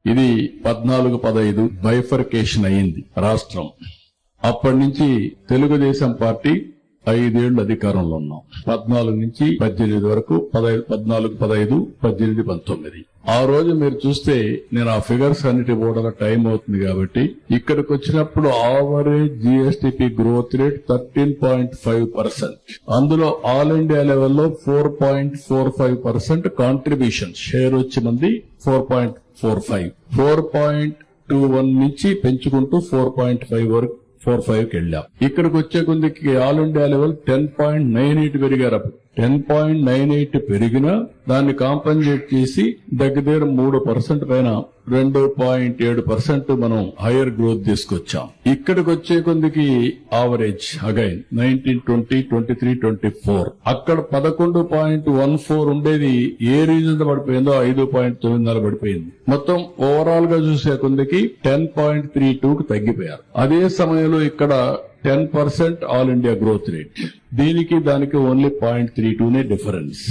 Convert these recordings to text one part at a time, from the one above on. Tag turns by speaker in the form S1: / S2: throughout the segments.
S1: ఇది 14-15 బైఫర్కేషన్ అయింది రాష్ట్రం. అప్పటి నుంచి తెలుగుదేశం పార్టీ 5 ఏళ్లు అధికారంలో ఉన్నాం. 14 నుంచి 18 వరకు 14-15, 18-19. ఆ రోజు మీరు చూస్తే నేను ఆ ఫిగర్స్ అన్నిటి కూడా టైం అవుతుంది కాబట్టి ఇక్కడికి వచ్చినప్పుడు యావరేజ్ జీఎస్టీపీ గ్రోత్ రేట్ 13.5%. అందులో ఆల్ ఇండియా లెవెల్లో 4.45% కాంట్రిబ్యూషన్ షేర్ వచ్చి మంది 4.45, 4.21 నుంచి పెంచుకుంటూ 4.5 వరకు 4.5కి వెళ్ళాం. ఇక్కడికి వచ్చే కొద్దికి ఆల్ ఇండియా లెవెల్ 10.98 పెరిగారు. అప్పుడు 10.98 పెరిగినా దాన్ని కాంపన్సేట్ చేసి దగ్గర 3% పైన 2.7% మనం హైయర్ గ్రోత్ తీసుకొచ్చాం. ఇక్కడికి వచ్చే కొద్దికి యావరేజ్ అగైన్ 19, 20, 23, 24 అక్కడ 11.14 ఉండేది ఏ రీజన్ పడిపోయిందో 5.94 పడిపోయింది. మొత్తం ఓవరాల్ గా చూసే కొద్దికి 10.32కు తగ్గిపోయారు. అదే సమయంలో ఇక్కడ 10% ఆల్ ఇండియా గ్రోత్ రేట్, దీనికి దానికి ఓన్లీ 0.32నే డిఫరెన్స్.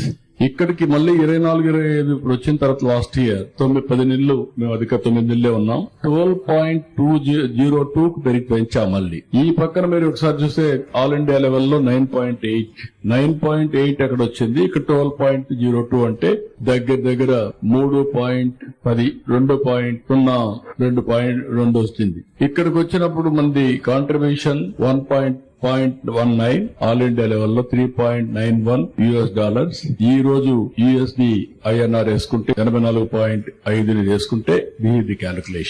S1: ఇక్కడికి మళ్ళీ 24-25 ఇప్పుడు వచ్చిన తర్వాత లాస్ట్ ఇయర్ 9-10 నెలలు మేము అధిక 9 నెలలే ఉన్నాం. 12.202కు పెంచాం. మళ్ళీ ఈ పక్కన మీరు ఒకసారి చూస్తే ఆల్ ఇండియా లెవెల్లో 9.8 అక్కడ వచ్చింది. ఇక్కడ 12.02 అంటే దగ్గర 3.10, 2.02 వస్తుంది. ఇక్కడికి వచ్చినప్పుడు మంది కాంట్రిబ్యూషన్ 1.19, ఆల్ ఇండియా లెవెల్లో 3.91 US. ఈ రోజు USD INR వేసుకుంటే 84.5 వేసుకుంటే ది క్యాలిక్యులేషన్.